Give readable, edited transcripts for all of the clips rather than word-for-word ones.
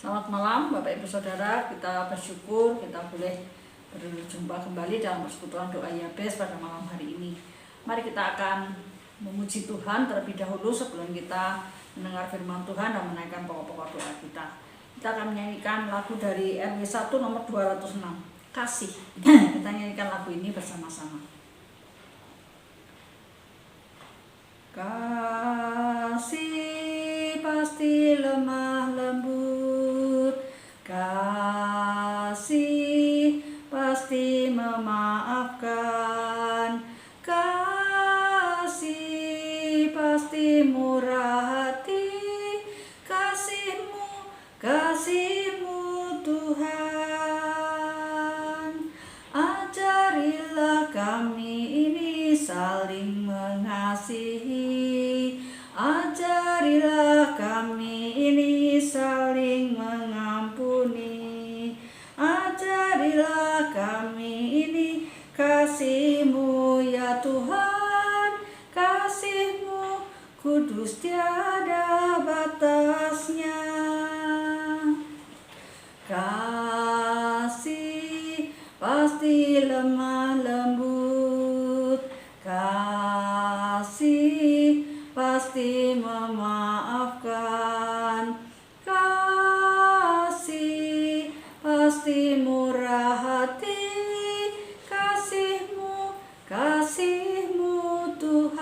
Selamat malam Bapak Ibu Saudara, kita bersyukur kita boleh berjumpa kembali dalam persekutuan doa Yabes pada malam hari ini. Mari kita akan memuji Tuhan terlebih dahulu sebelum kita mendengar firman Tuhan dan menaikkan pokok-pokok doa kita. Kita akan menyanyikan lagu dari RW 1 nomor 206, Kasih. Kita nyanyikan lagu ini bersama-sama. Kasih pasti lemah lembut, kasih pasti memaafkan, kasih pasti murah hati, kasihmu Tuhan. Ajarilah kami ini saling mengasihi, ajarilah kami ini saling mengampuni, ajarilah kami ini kasih-Mu ya Tuhan, kasih-Mu kudus tiada batasnya. Kasih pasti lemah lembut, kasih pasti memaafkan, kasih pasti murah hati, kasihmu Tuhan.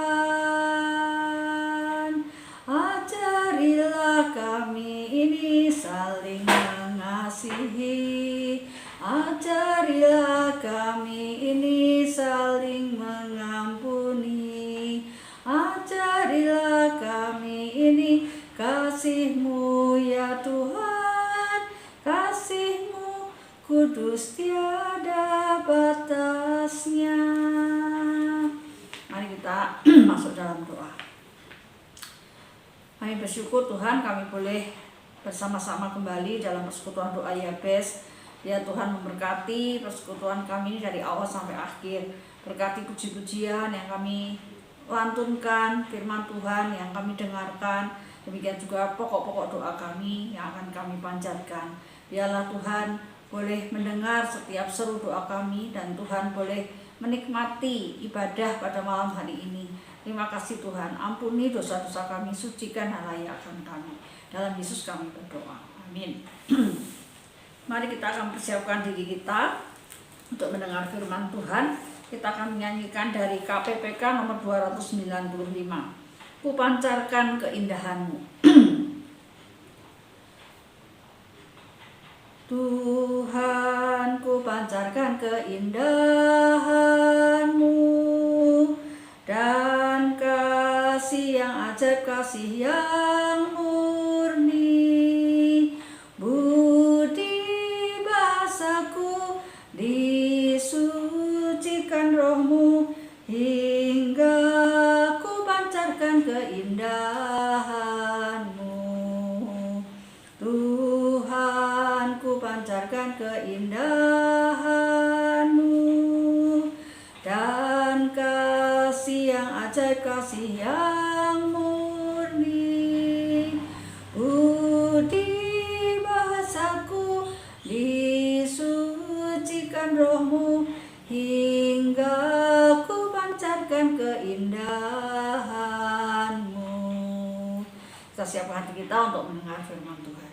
Ajarilah kami ini saling mengasihi, ajarilah kami ini saling mengampuni, ajarilah kami ini kasih-Mu ya Tuhan, kasih-Mu kudus tiada batasnya. Mari kita masuk dalam doa. Kami bersyukur Tuhan kami boleh bersama-sama kembali dalam persekutuan doa Yabes. Ya Tuhan memberkati persekutuan kami ini dari awal sampai akhir. Berkati puji-pujian yang kami lantunkan, firman Tuhan yang kami dengarkan. Demikian juga pokok-pokok doa kami yang akan kami panjatkan. Biarlah Tuhan boleh mendengar setiap seru doa kami dan Tuhan boleh menikmati ibadah pada malam hari ini. Terima kasih Tuhan, ampuni dosa-dosa kami, sucikan halayakan kami. Dalam Yesus kami berdoa, amin. Mari kita akan persiapkan diri kita untuk mendengar firman Tuhan. Kita akan menyanyikan dari KPPK nomor 295. Ku pancarkan keindahan-Mu. Tuhan, ku pancarkan keindahan-Mu dan kasih yang ajaib, kasih yang murni. Budi bahasaku disucikan Roh-Mu hingga ku pancarkan keindahan-Mu. Tuhan, ku pancarkan keindahan-Mu dan kasih yang ajaib, kasih yang murni. Budi bahasaku disucikan Roh-Mu hingga ku pancarkan keindahan-Mu. Kita siapkan hati kita untuk mendengar firman Tuhan.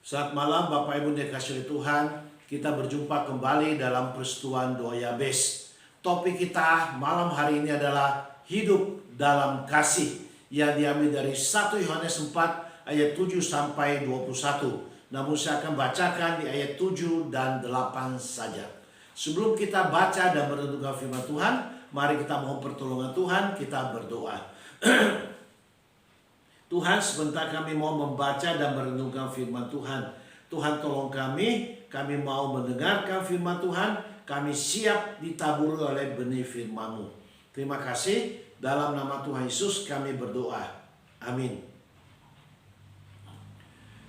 Saat malam Bapak Ibu dikasihi Tuhan, kita berjumpa kembali dalam persekutuan doa Yabes. Topik kita malam hari ini adalah hidup dalam kasih yang diambil dari 1 Yohanes 4 ayat 7 sampai 21. Namun saya akan bacakan di ayat 7 dan 8 saja. Sebelum kita baca dan merenungkan firman Tuhan, mari kita mohon pertolongan Tuhan, kita berdoa. Tuhan, sebentar kami mau membaca dan merenungkan firman Tuhan. Tuhan tolong kami mau mendengarkan firman Tuhan, kami siap ditaburi oleh benih firman-Mu. Terima kasih, dalam nama Tuhan Yesus kami berdoa. Amin.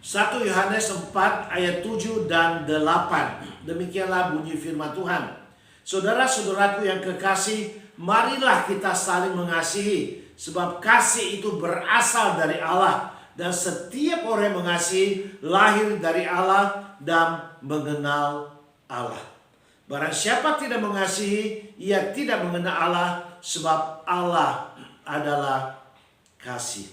1 Yohanes 4 ayat 7 dan 8. Demikianlah bunyi firman Tuhan. Saudara-saudaraku yang kekasih, marilah kita saling mengasihi, sebab kasih itu berasal dari Allah, Dan setiap orang yang mengasihi lahir dari Allah dan mengenal Allah. Barang siapa tidak mengasihi, ia tidak mengenal Allah, sebab Allah adalah kasih.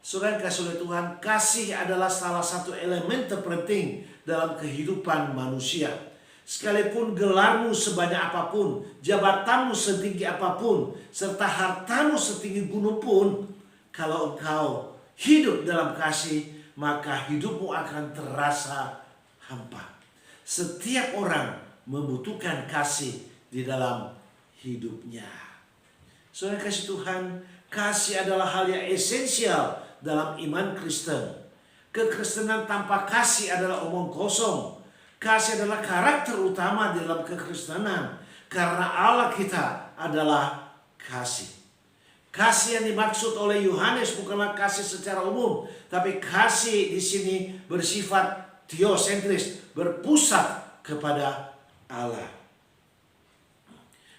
Saudara yang kasih oleh Tuhan, kasih adalah salah satu elemen terpenting dalam kehidupan manusia. Sekalipun gelarmu sebanyak apapun, jabatanmu setinggi apapun, serta hartamu setinggi gunung pun, kalau engkau hidup dalam kasih, maka hidupmu akan terasa hampa. Setiap orang membutuhkan kasih di dalam hidupnya. Saudara kasih Tuhan, kasih adalah hal yang esensial dalam iman Kristen. Kekristenan tanpa kasih adalah omong kosong. Kasih adalah karakter utama di dalam kekristenan, karena Allah kita adalah kasih. Kasih yang dimaksud oleh Yohanes bukanlah kasih secara umum, tapi kasih di sini bersifat teosentris, berpusat kepada Allah.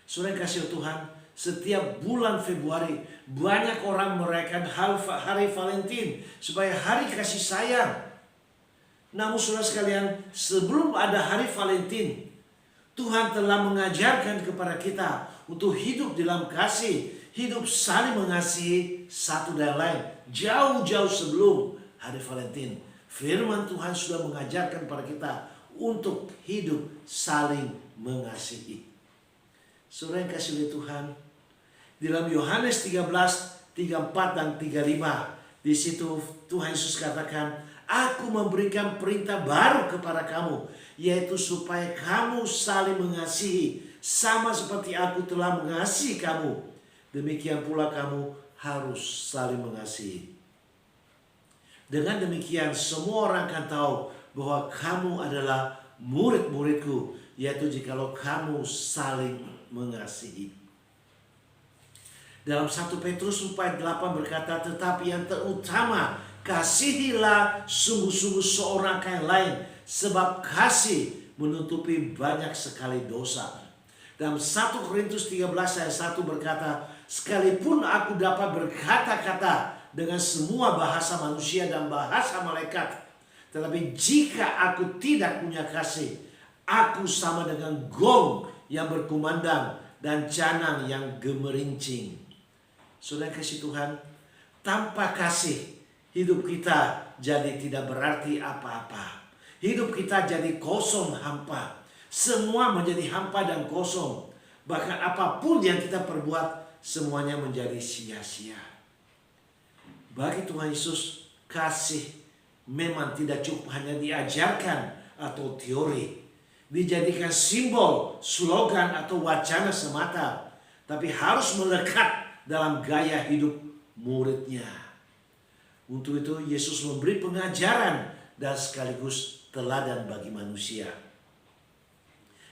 Saudara kasih Tuhan, setiap bulan Februari banyak orang merayakan hari Valentine sebagai hari kasih sayang. Namun saudara sekalian, sebelum ada hari Valentine, Tuhan telah mengajarkan kepada kita untuk hidup dalam kasih, hidup saling mengasihi satu dan lain. Jauh-jauh sebelum hari Valentine, firman Tuhan sudah mengajarkan kepada kita untuk hidup saling mengasihi. Saudara yang kasih oleh Tuhan, dalam Yohanes 13, 34 dan 35, di situ Tuhan Yesus katakan, Aku memberikan perintah baru kepada kamu, yaitu supaya kamu saling mengasihi, sama seperti aku telah mengasihi kamu. Demikian pula kamu harus saling mengasihi. Dengan demikian semua orang akan tahu bahwa kamu adalah murid-muridku, yaitu jikalau kamu saling mengasihi. Dalam 1 Petrus 4:8 berkata, tetapi yang terutama, kasihilah sungguh-sungguh seorang yang lain, sebab kasih menutupi banyak sekali dosa. Dalam 1 Korintus 13 ayat 1 berkata, sekalipun aku dapat berkata-kata dengan semua bahasa manusia dan bahasa malaikat, tetapi jika aku tidak punya kasih, aku sama dengan gong yang berkumandang dan canang yang gemerincing. Saudara kasih Tuhan, tanpa kasih hidup kita jadi tidak berarti apa-apa. Hidup kita jadi kosong hampa. Semua menjadi hampa dan kosong. Bahkan apapun yang kita perbuat, semuanya menjadi sia-sia. Bagi Tuhan Yesus, kasih memang tidak cukup hanya diajarkan atau teori, dijadikan simbol, slogan atau wacana semata, tapi harus melekat dalam gaya hidup muridnya. Untuk itu Yesus memberi pengajaran dan sekaligus teladan bagi manusia.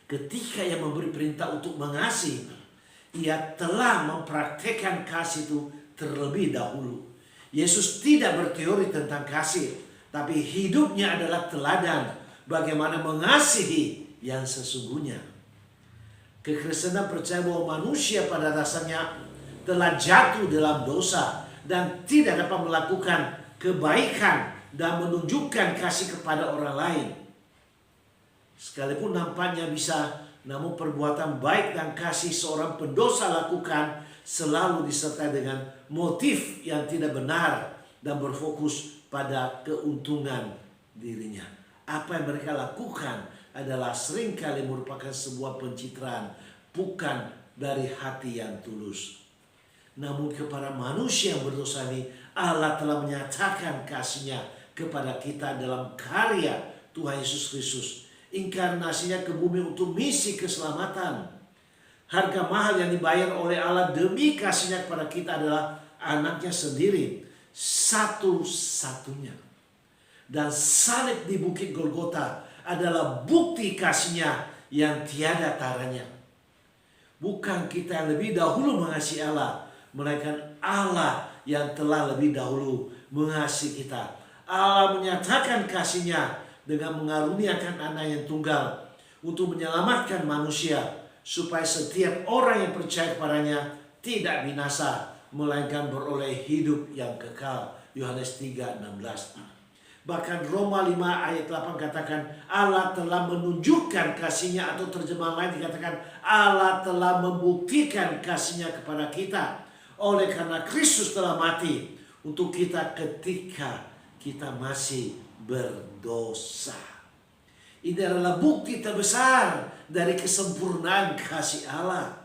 Ketika ia memberi perintah untuk mengasihi, ia telah mempraktekkan kasih itu terlebih dahulu. Yesus tidak berteori tentang kasih, tapi hidupnya adalah teladan bagaimana mengasihi yang sesungguhnya. Kekristenan percaya bahwa manusia pada dasarnya telah jatuh dalam dosa dan tidak dapat melakukan kebaikan dan menunjukkan kasih kepada orang lain. Sekalipun nampaknya bisa, namun perbuatan baik dan kasih seorang pendosa lakukan selalu disertai dengan motif yang tidak benar dan berfokus pada keuntungan dirinya. Apa yang mereka lakukan adalah seringkali merupakan sebuah pencitraan, bukan dari hati yang tulus. Namun kepada manusia yang berdosa ini, Allah telah menyatakan kasih-Nya kepada kita dalam karya Tuhan Yesus Kristus. Inkarnasinya ke bumi untuk misi keselamatan. Harga mahal yang dibayar oleh Allah demi kasih-Nya kepada kita adalah anak-Nya sendiri, satu-satunya. Dan salib di Bukit Golgota adalah bukti kasih-Nya yang tiada taranya. Bukan kita yang lebih dahulu mengasihi Allah, melainkan Allah yang telah lebih dahulu mengasihi kita. Allah menyatakan kasih-Nya dengan mengaruniakan anak yang tunggal untuk menyelamatkan manusia, supaya setiap orang yang percaya kepadanya tidak binasa, melainkan beroleh hidup yang kekal. Yohanes 3:16. Bahkan Roma 5 ayat 8 katakan Allah telah menunjukkan kasih-Nya, atau terjemahan lain dikatakan Allah telah membuktikan kasih-Nya kepada kita oleh karena Kristus telah mati untuk kita ketika kita masih berdosa. Ini adalah bukti terbesar dari kesempurnaan kasih Allah.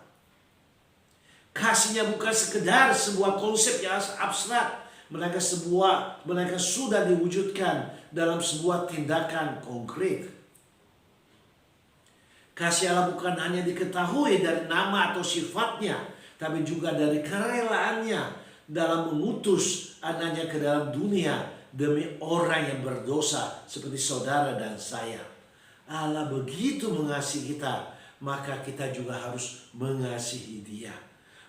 Kasih-Nya bukan sekedar sebuah konsep yang abstrak, mereka sudah diwujudkan dalam sebuah tindakan konkret. Kasih Allah bukan hanya diketahui dari nama atau sifatnya, tapi juga dari kerelaannya dalam mengutus anaknya ke dalam dunia demi orang yang berdosa seperti saudara dan saya. Allah begitu mengasihi kita, maka kita juga harus mengasihi Dia.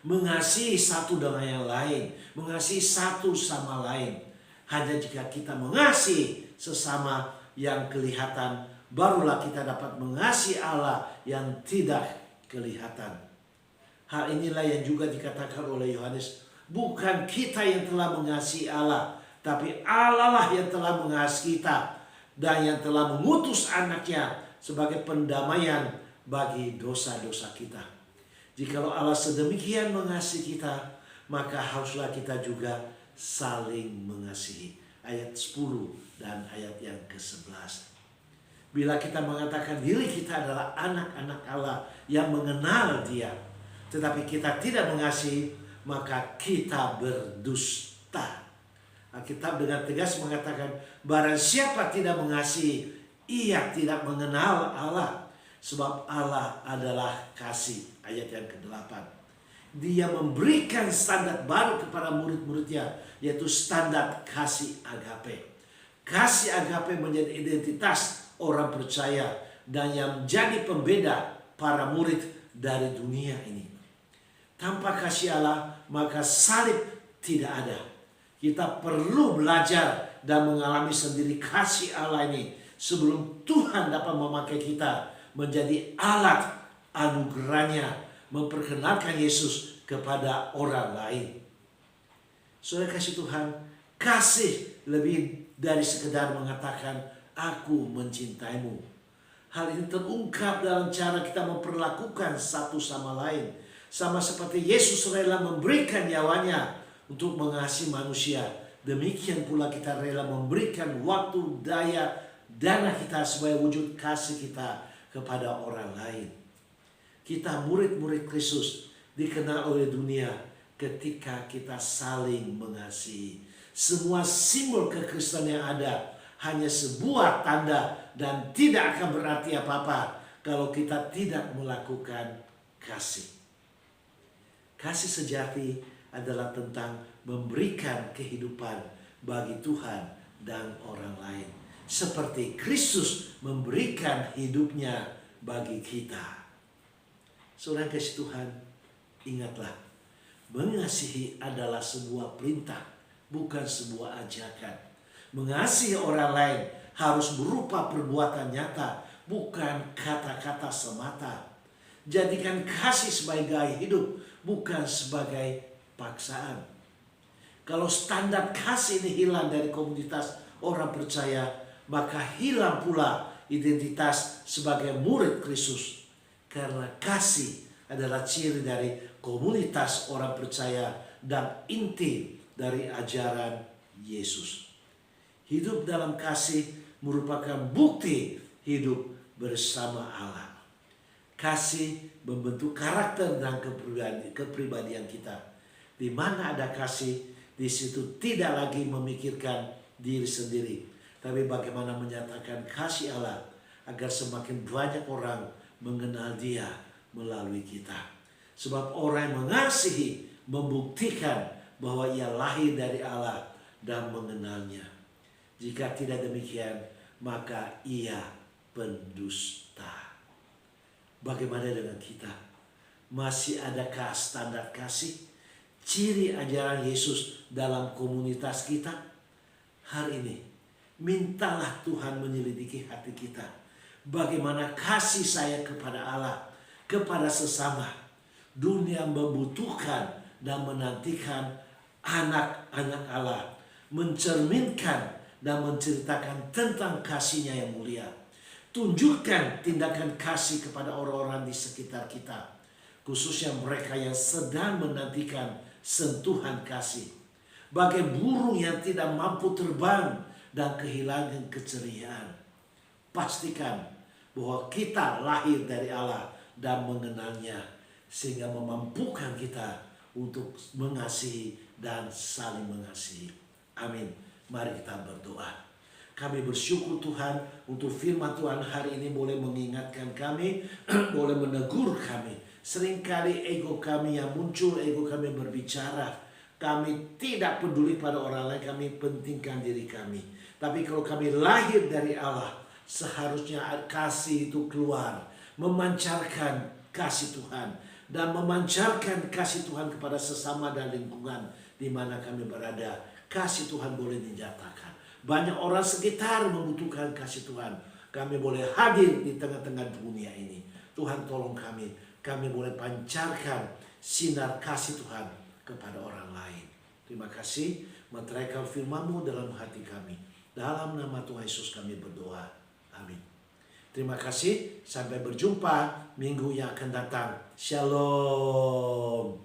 Mengasihi satu dengan yang lain, mengasihi satu sama lain. Hanya jika kita mengasihi sesama yang kelihatan, barulah kita dapat mengasihi Allah yang tidak kelihatan. Hal inilah yang juga dikatakan oleh Yohanes, bukan kita yang telah mengasihi Allah, tapi Allah lah yang telah mengasihi kita dan yang telah mengutus anaknya sebagai pendamaian bagi dosa-dosa kita. Jikalau Allah sedemikian mengasihi kita, maka haruslah kita juga saling mengasihi. Ayat 10 dan ayat yang ke-11. Bila kita mengatakan diri kita adalah anak-anak Allah yang mengenal Dia, tetapi kita tidak mengasihi, maka kita berdusta. Alkitab dengan tegas mengatakan, barang siapa tidak mengasihi, ia tidak mengenal Allah. Sebab Allah adalah kasih. Ayat yang ke-8. Dia memberikan standar baru kepada murid-muridnya, yaitu standar kasih agape. Kasih agape menjadi identitas orang percaya dan yang menjadi pembeda para murid dari dunia ini. Tanpa kasih Allah, maka salib tidak ada. Kita perlu belajar dan mengalami sendiri kasih Allah ini sebelum Tuhan dapat memakai kita menjadi alat anugerahnya memperkenalkan Yesus kepada orang lain. Saudara kasih Tuhan, kasih lebih dari sekedar mengatakan aku mencintaimu. Hal ini terungkap dalam cara kita memperlakukan satu sama lain. Sama seperti Yesus rela memberikan nyawanya untuk mengasihi manusia, demikian pula kita rela memberikan waktu, daya, dana kita sebagai wujud kasih kita kepada orang lain. Kita murid-murid Kristus dikenal oleh dunia ketika kita saling mengasihi. Semua simbol kekristenan yang ada hanya sebuah tanda dan tidak akan berarti apa-apa kalau kita tidak melakukan kasih. Kasih sejati adalah tentang memberikan kehidupan bagi Tuhan dan orang lain. Seperti Kristus memberikan hidupnya bagi kita. Saudara kasih Tuhan, ingatlah, mengasihi adalah sebuah perintah, bukan sebuah ajakan. Mengasihi orang lain harus berupa perbuatan nyata, bukan kata-kata semata. Jadikan kasih sebagai gaya hidup, bukan sebagai paksaan. Kalau standar kasih ini hilang dari komunitas orang percaya, maka hilang pula identitas sebagai murid Kristus. Karena kasih adalah ciri dari komunitas orang percaya dan inti dari ajaran Yesus. Hidup dalam kasih merupakan bukti hidup bersama Allah. Kasih membentuk karakter dan kepribadian kita. Di mana ada kasih, di situ tidak lagi memikirkan diri sendiri, tapi bagaimana menyatakan kasih Allah agar semakin banyak orang mengenal Dia melalui kita. Sebab orang yang mengasihi membuktikan bahwa ia lahir dari Allah dan mengenalnya. Jika tidak demikian, maka ia pendusta. Bagaimana dengan kita? Masih adakah standar kasih, ciri ajaran Yesus dalam komunitas kita? Hari ini, mintalah Tuhan menyelidiki hati kita. Bagaimana kasih saya kepada Allah, kepada sesama. Dunia membutuhkan dan menantikan anak-anak Allah, mencerminkan dan menceritakan tentang kasih-Nya yang mulia. Tunjukkan tindakan kasih kepada orang-orang di sekitar kita, khususnya mereka yang sedang menantikan sentuhan kasih. Bagai burung yang tidak mampu terbang dan kehilangan keceriaan. Pastikan bahwa kita lahir dari Allah dan mengenalnya, sehingga memampukan kita untuk mengasihi dan saling mengasihi. Amin. Mari kita berdoa. Kami bersyukur Tuhan untuk firman Tuhan hari ini boleh mengingatkan kami, boleh menegur kami. Seringkali ego kami yang muncul, ego kami berbicara. Kami tidak peduli pada orang lain, kami pentingkan diri kami. Tapi kalau kami lahir dari Allah, seharusnya kasih itu keluar, memancarkan kasih Tuhan, dan memancarkan kasih Tuhan kepada sesama dan lingkungan di mana kami berada. Kasih Tuhan boleh dinyatakan. Banyak orang sekitar membutuhkan kasih Tuhan. Kami boleh hadir di tengah-tengah dunia ini. Tuhan tolong kami. Kami boleh pancarkan sinar kasih Tuhan kepada orang lain. Terima kasih. Meteraikan firman-Mu dalam hati kami. Dalam nama Tuhan Yesus kami berdoa. Amin. Terima kasih. Sampai berjumpa minggu yang akan datang. Shalom.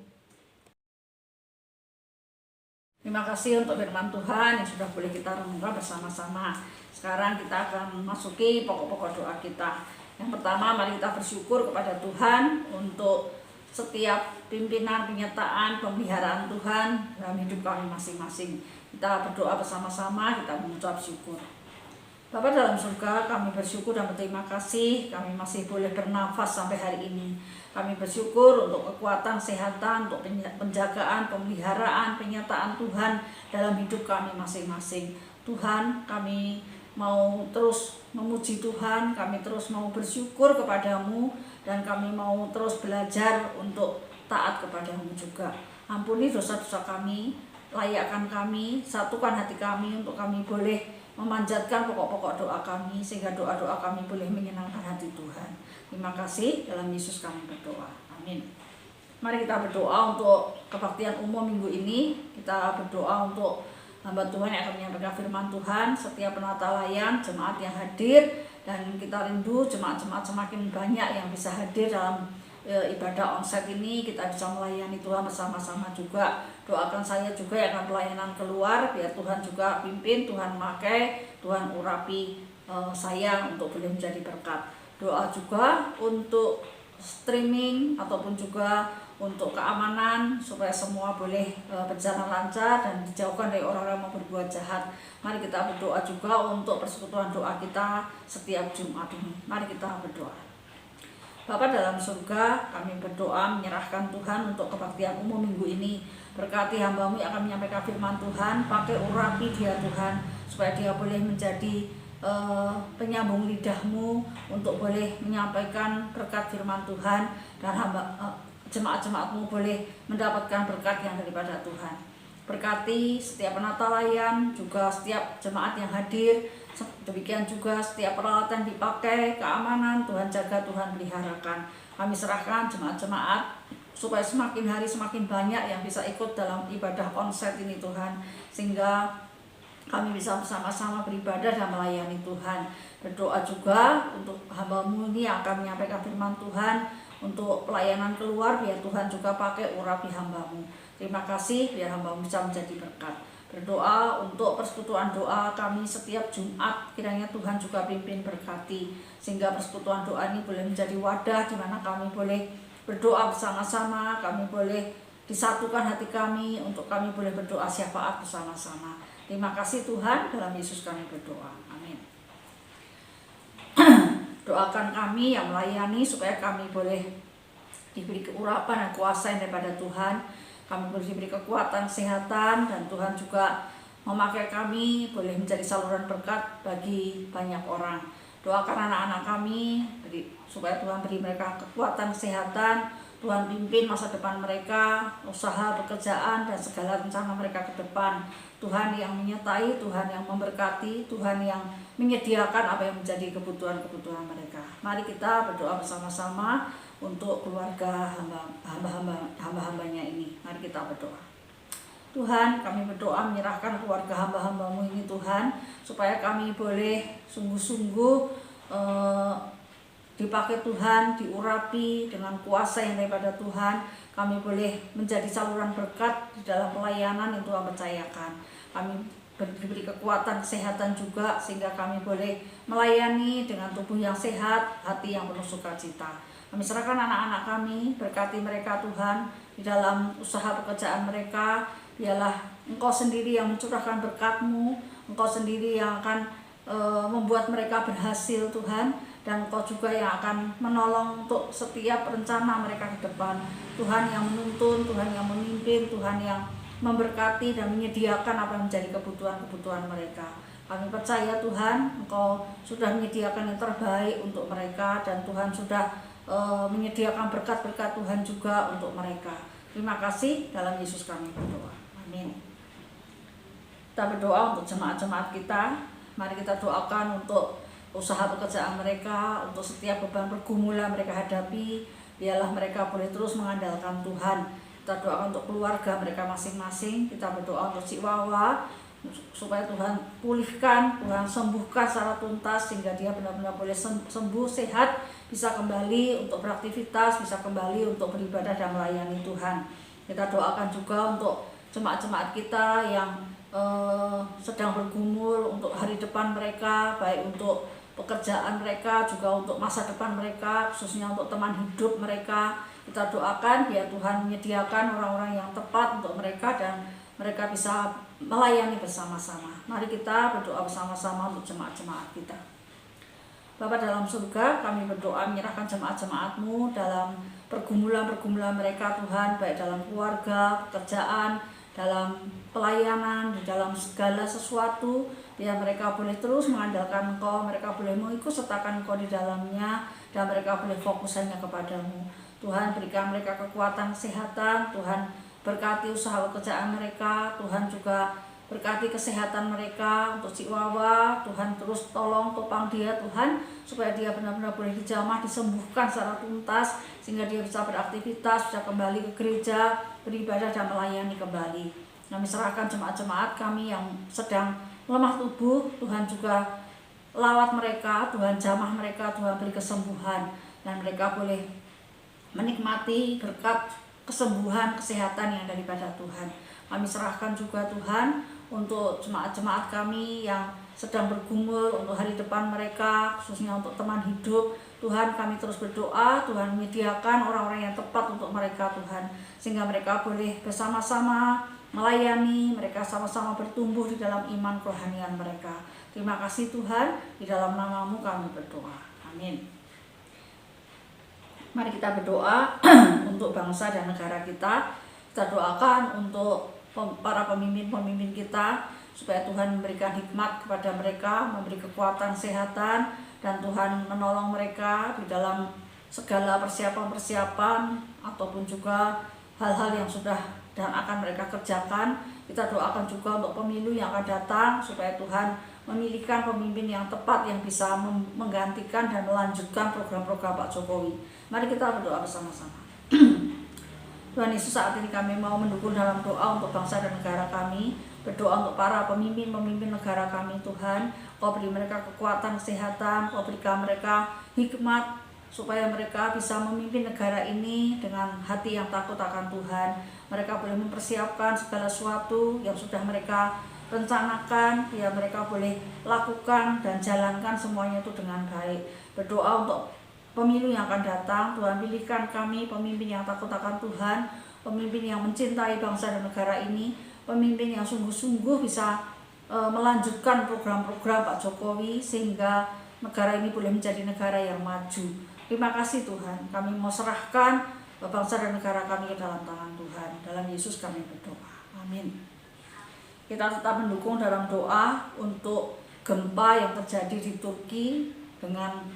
Terima kasih untuk firman Tuhan yang sudah boleh kita renungkan bersama-sama. Sekarang kita akan memasuki pokok-pokok doa kita. Yang pertama, mari kita bersyukur kepada Tuhan untuk setiap pimpinan, penyertaan, pemeliharaan Tuhan dalam hidup kami masing-masing. Kita berdoa bersama-sama, kita mengucap syukur. Bapa dalam surga, kami bersyukur dan berterima kasih kami masih boleh bernafas sampai hari ini. Kami bersyukur untuk kekuatan, kesehatan, untuk penjagaan, pemeliharaan, penyertaan Tuhan dalam hidup kami masing-masing. Tuhan, kami mau terus memuji Tuhan, kami terus mau bersyukur kepadamu, dan kami mau terus belajar untuk taat kepadamu juga. Ampuni dosa-dosa kami, layakkan kami, satukan hati kami untuk kami boleh memanjatkan pokok-pokok doa kami, sehingga doa-doa kami boleh menyenangkan hati Tuhan. Terima kasih, dalam Yesus kami berdoa. Amin. Mari kita berdoa untuk kebaktian umum minggu ini. Kita berdoa untuk hamba Tuhan yang akan menyampaikan firman Tuhan, setiap penata layan, jemaat yang hadir, dan kita rindu jemaat-jemaat semakin banyak yang bisa hadir dalam ibadah onsite ini. Kita bisa melayani Tuhan bersama-sama juga. Doakan saya juga yang akan pelayanan keluar, biar Tuhan juga pimpin, Tuhan pakai, Tuhan urapi saya untuk boleh menjadi berkat. Doa juga untuk streaming ataupun juga untuk keamanan, supaya semua boleh berjalan lancar dan dijauhkan dari orang-orang yang mau berbuat jahat. Mari kita berdoa juga untuk persekutuan doa kita setiap Jumat ini. Mari kita berdoa. Bapa dalam surga, kami berdoa menyerahkan Tuhan untuk kebaktian umum minggu ini. Berkati hamba-Mu yang akan menyampaikan firman Tuhan, pakai urapi dia Tuhan, supaya dia boleh menjadi penyambung lidah-Mu untuk boleh menyampaikan berkat firman Tuhan, dan jemaat-jemaat-Mu boleh mendapatkan berkat yang daripada Tuhan. Berkati setiap penata layan, juga setiap jemaat yang hadir, demikian juga setiap peralatan dipakai, keamanan, Tuhan jaga, Tuhan peliharakan. Kami serahkan jemaat-jemaat supaya semakin hari semakin banyak yang bisa ikut dalam ibadah onsite ini Tuhan, sehingga kami bisa bersama-sama beribadah dan melayani Tuhan. Berdoa juga untuk hamba-Mu ini yang akan menyampaikan firman Tuhan, untuk pelayanan keluar, biar Tuhan juga pakai urapi hamba-Mu. Terima kasih, biar hamba-Mu bisa menjadi berkat. Berdoa untuk persekutuan doa kami setiap Jumat, kiranya Tuhan juga pimpin berkati, sehingga persekutuan doa ini boleh menjadi wadah di mana kami boleh berdoa bersama-sama, kami boleh disatukan hati kami, untuk kami boleh berdoa syafaat bersama-sama. Terima kasih Tuhan, dalam Yesus kami berdoa. Amin. Doakan kami yang melayani supaya kami boleh diberi keurapan dan kuasa yang daripada Tuhan. Kami boleh diberi kekuatan, kesehatan, dan Tuhan juga memakai kami boleh menjadi saluran berkat bagi banyak orang. Doakan anak-anak kami supaya Tuhan beri mereka kekuatan, kesehatan, Tuhan pimpin masa depan mereka, usaha, pekerjaan, dan segala rencana mereka ke depan. Tuhan yang menyertai, Tuhan yang memberkati, Tuhan yang menyediakan apa yang menjadi kebutuhan-kebutuhan mereka. Mari kita berdoa bersama-sama untuk keluarga hamba-hambanya ini. Mari kita berdoa. Tuhan, kami berdoa menyerahkan keluarga hamba-hambamu ini Tuhan, supaya kami boleh sungguh-sungguh dipakai Tuhan, diurapi dengan kuasa yang daripada Tuhan. Kami boleh menjadi saluran berkat di dalam pelayanan yang Tuhan percayakan. Kami diberi kekuatan, kesehatan juga, sehingga kami boleh melayani dengan tubuh yang sehat, hati yang penuh sukacita. Kami serahkan anak-anak kami, berkati mereka Tuhan, di dalam usaha pekerjaan mereka. Biarlah Engkau sendiri yang mencurahkan berkat-Mu, Engkau sendiri yang akan membuat mereka berhasil Tuhan, dan Engkau juga yang akan menolong untuk setiap rencana mereka ke depan. Tuhan yang menuntun, Tuhan yang memimpin, Tuhan yang memberkati dan menyediakan apa yang menjadi kebutuhan-kebutuhan mereka. Kami percaya Tuhan, Engkau sudah menyediakan yang terbaik untuk mereka, dan Tuhan sudah menyediakan berkat-berkat Tuhan juga untuk mereka. Terima kasih, dalam Yesus kami berdoa. Amin. Kita berdoa untuk jemaat-jemaat kita. Mari kita doakan untuk usaha pekerjaan mereka, untuk setiap beban pergumulan mereka hadapi. Biarlah mereka boleh terus mengandalkan Tuhan. Kita doakan untuk keluarga mereka masing-masing. Kita berdoa untuk si Wawa, supaya Tuhan pulihkan, Tuhan sembuhkan secara tuntas, sehingga dia benar-benar boleh sembuh, sehat, bisa kembali untuk beraktivitas, bisa kembali untuk beribadah dan melayani Tuhan. Kita doakan juga untuk jemaat-jemaat kita yang sedang bergumul untuk hari depan mereka, baik untuk pekerjaan mereka, juga untuk masa depan mereka, khususnya untuk teman hidup mereka. Kita doakan biar Tuhan menyediakan orang-orang yang tepat untuk mereka, dan mereka bisa melayani bersama-sama. Mari kita berdoa bersama-sama untuk jemaat-jemaat kita. Bapa dalam surga, kami berdoa menyerahkan jemaat-jemaat-Mu dalam pergumulan-pergumulan mereka Tuhan, baik dalam keluarga, pekerjaan, dalam pelayanan, di dalam segala sesuatu. Biar mereka boleh terus mengandalkan Engkau, mereka boleh mengikut sertakan Engkau di dalamnya, dan mereka boleh fokus hanya kepadamu. Tuhan, berikan mereka kekuatan, kesehatan. Tuhan, berkati usaha pekerjaan mereka. Tuhan juga berkati kesehatan mereka. Untuk si Wawa, Tuhan terus tolong, topang dia Tuhan, supaya dia benar-benar boleh dijamah, disembuhkan secara tuntas, sehingga dia bisa beraktivitas, bisa kembali ke gereja, beribadah dan melayani kembali. Kami serahkan jemaat-jemaat kami yang sedang lemah tubuh. Tuhan juga lawat mereka, Tuhan jamah mereka, Tuhan beri kesembuhan, dan mereka boleh menikmati berkat kesembuhan, kesehatan yang daripada Tuhan. Kami serahkan juga Tuhan untuk jemaat-jemaat kami yang sedang bergumul untuk hari depan mereka, khususnya untuk teman hidup. Tuhan, kami terus berdoa, Tuhan menyediakan orang-orang yang tepat untuk mereka Tuhan, sehingga mereka boleh bersama-sama melayani, mereka sama-sama bertumbuh di dalam iman kerohanian mereka. Terima kasih Tuhan, di dalam nama-Mu kami berdoa. Amin. Mari kita berdoa untuk bangsa dan negara kita. Kita doakan untuk para pemimpin-pemimpin kita, supaya Tuhan memberikan hikmat kepada mereka, memberi kekuatan, kesehatan, dan Tuhan menolong mereka di dalam segala persiapan-persiapan ataupun juga hal-hal yang sudah dan akan mereka kerjakan. Kita doakan juga untuk pemilu yang akan datang, supaya Tuhan memilihkan pemimpin yang tepat yang bisa menggantikan dan melanjutkan program-program Pak Jokowi. Mari kita berdoa bersama-sama. Tuhan Yesus, saat ini kami mau mendukung dalam doa untuk bangsa dan negara kami. Berdoa untuk para pemimpin negara kami Tuhan. Kau beri mereka kekuatan, kesehatan, Kau berikan mereka hikmat, supaya mereka bisa memimpin negara ini dengan hati yang takut akan Tuhan. Mereka boleh mempersiapkan segala sesuatu yang sudah mereka rencanakan, biar mereka boleh lakukan dan jalankan semuanya itu dengan baik. Berdoa untuk pemilu yang akan datang. Tuhan, pilihkan kami pemimpin yang takut akan Tuhan, pemimpin yang mencintai bangsa dan negara ini, pemimpin yang sungguh-sungguh bisa melanjutkan program-program Pak Jokowi, sehingga negara ini boleh menjadi negara yang maju. Terima kasih Tuhan, kami mau serahkan bangsa dan negara kami ke dalam tangan Tuhan. Dalam Yesus kami berdoa. Amin. Kita tetap mendukung dalam doa untuk gempa yang terjadi di Turki, dengan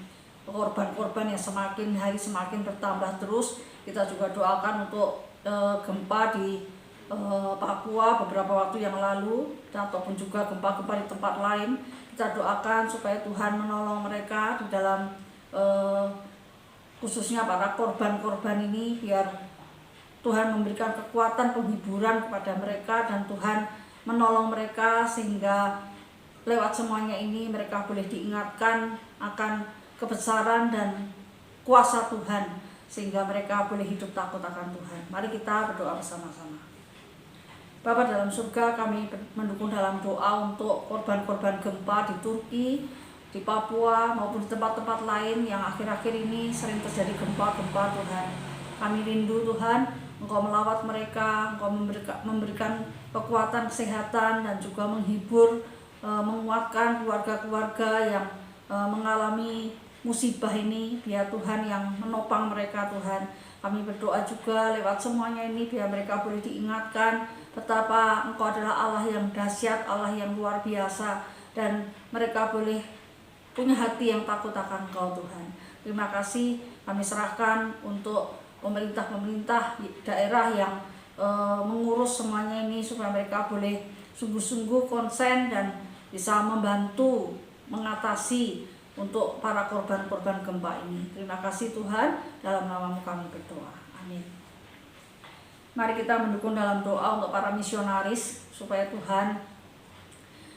korban-korban yang semakin hari semakin bertambah terus. Kita juga doakan untuk gempa di Papua beberapa waktu yang lalu, ataupun juga gempa-gempa di tempat lain. Kita doakan supaya Tuhan menolong mereka di dalam khususnya para korban-korban ini, biar Tuhan memberikan kekuatan penghiburan kepada mereka dan Tuhan menolong mereka sehingga lewat semuanya ini mereka boleh diingatkan akan kebesaran dan kuasa Tuhan sehingga mereka boleh hidup takut akan Tuhan. Mari kita berdoa bersama-sama. Bapa dalam surga, kami mendukung dalam doa untuk korban-korban gempa di Turki, di Papua maupun di tempat-tempat lain yang akhir-akhir ini sering terjadi gempa-gempa Tuhan. Kami rindu Tuhan, Engkau melawat mereka, Engkau memberikan kekuatan kesehatan dan juga menghibur, menguatkan keluarga-keluarga yang mengalami musibah ini. Biar Tuhan yang menopang mereka Tuhan. Kami berdoa juga lewat semuanya ini biar mereka boleh diingatkan betapa Engkau adalah Allah yang dahsyat, Allah yang luar biasa, dan mereka boleh punya hati yang takut akan Engkau Tuhan. Terima kasih, kami serahkan untuk pemerintah-pemerintah daerah yang mengurus semuanya ini supaya mereka boleh sungguh-sungguh konsen dan bisa membantu mengatasi untuk para korban-korban gempa ini. Terima kasih Tuhan, dalam nama-Mu kami berdoa. Amin. Mari kita mendukung dalam doa untuk para misionaris supaya Tuhan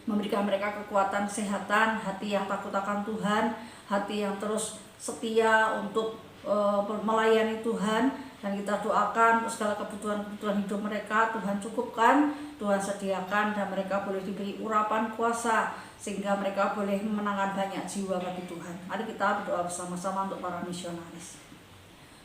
memberikan mereka kekuatan kesehatan, hati yang takut akan Tuhan, hati yang terus setia untuk melayani Tuhan, dan kita doakan untuk segala kebutuhan hidup mereka Tuhan cukupkan, Tuhan sediakan, dan mereka boleh diberi urapan kuasa sehingga mereka boleh memenangkan banyak jiwa bagi Tuhan. Mari kita berdoa bersama-sama untuk para misionaris.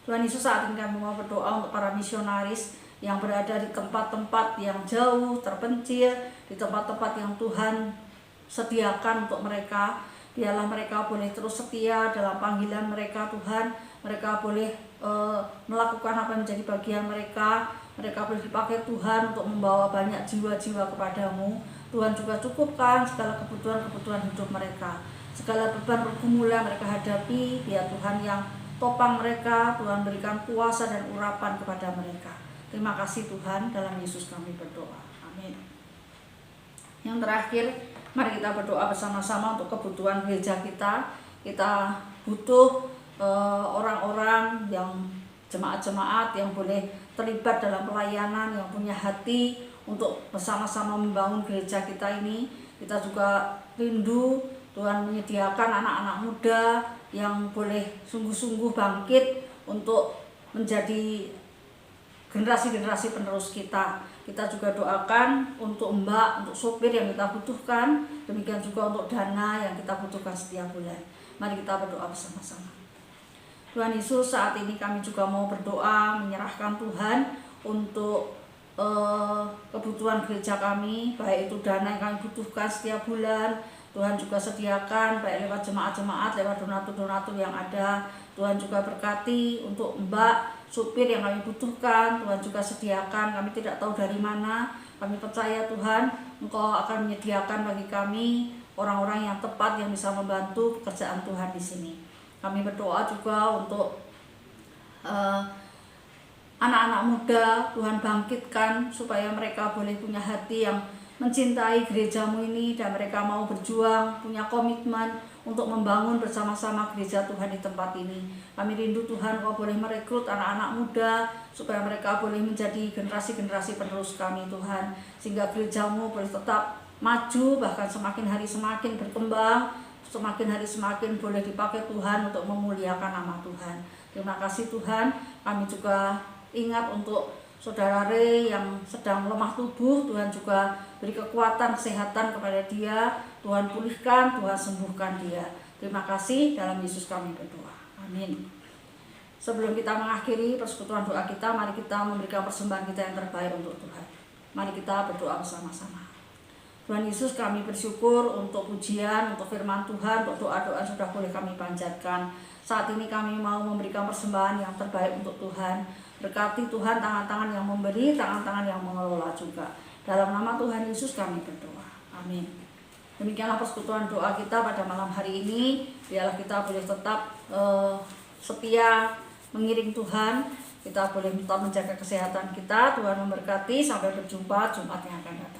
Tuhan Yesus, saat ini kami mau berdoa untuk para misionaris yang berada di tempat-tempat yang jauh, terpencil, di tempat-tempat yang Tuhan sediakan untuk mereka. Biarlah mereka boleh terus setia dalam panggilan mereka Tuhan. Mereka boleh melakukan apa yang menjadi bagian mereka. Mereka boleh dipakai Tuhan untuk membawa banyak jiwa-jiwa kepadamu. Tuhan juga cukupkan segala kebutuhan-kebutuhan hidup mereka. Segala beban pergumulan mereka hadapi, biar Tuhan yang topang mereka. Tuhan berikan kuasa dan urapan kepada mereka. Terima kasih Tuhan, dalam Yesus kami berdoa. Amin. Yang terakhir, mari kita berdoa bersama-sama untuk kebutuhan gereja kita. Kita butuh orang-orang yang jemaat-jemaat yang boleh terlibat dalam pelayanan, yang punya hati untuk bersama-sama membangun gereja kita ini. Kita juga rindu Tuhan menyediakan anak-anak muda yang boleh sungguh-sungguh bangkit untuk menjadi generasi-generasi penerus kita. Kita juga doakan untuk mbak, untuk sopir yang kita butuhkan. Demikian juga untuk dana yang kita butuhkan setiap bulan. Mari kita berdoa bersama-sama. Tuhan Yesus, saat ini kami juga mau berdoa menyerahkan Tuhan untuk kebutuhan gereja kami, baik itu dana yang kami butuhkan setiap bulan. Tuhan juga sediakan baik lewat jemaat-jemaat, lewat donatur-donatur yang ada. Tuhan juga berkati untuk mbak, supir yang kami butuhkan. Tuhan juga sediakan, kami tidak tahu dari mana. Kami percaya Tuhan, Engkau akan menyediakan bagi kami orang-orang yang tepat yang bisa membantu pekerjaan Tuhan di sini. Kami berdoa juga untuk anak-anak muda, Tuhan bangkitkan supaya mereka boleh punya hati yang mencintai gerejamu ini, dan mereka mau berjuang, punya komitmen untuk membangun bersama-sama gereja Tuhan di tempat ini. Kami rindu Tuhan, Kau boleh merekrut anak-anak muda supaya mereka boleh menjadi generasi-generasi penerus kami Tuhan, sehingga gerejamu boleh tetap maju, bahkan semakin hari semakin berkembang, semakin hari semakin boleh dipakai Tuhan untuk memuliakan nama Tuhan. Terima kasih Tuhan. Kami juga ingat untuk Saudara Re yang sedang lemah tubuh, Tuhan juga beri kekuatan kesehatan kepada dia. Tuhan pulihkan, Tuhan sembuhkan dia. Terima kasih, dalam Yesus kami berdoa. Amin. Sebelum kita mengakhiri persekutuan doa kita, mari kita memberikan persembahan kita yang terbaik untuk Tuhan. Mari kita berdoa bersama-sama. Tuhan Yesus, kami bersyukur untuk pujian, untuk firman Tuhan, untuk doa-doa sudah boleh kami panjatkan. Saat ini kami mau memberikan persembahan yang terbaik untuk Tuhan. Berkati Tuhan tangan-tangan yang memberi, tangan-tangan yang mengelola juga. Dalam nama Tuhan Yesus kami berdoa. Amin. Demikianlah persekutuan doa kita pada malam hari ini. Biarlah kita boleh tetap setia mengiring Tuhan. Kita boleh tetap menjaga kesehatan kita. Tuhan memberkati. Sampai berjumpa Jumat yang akan datang.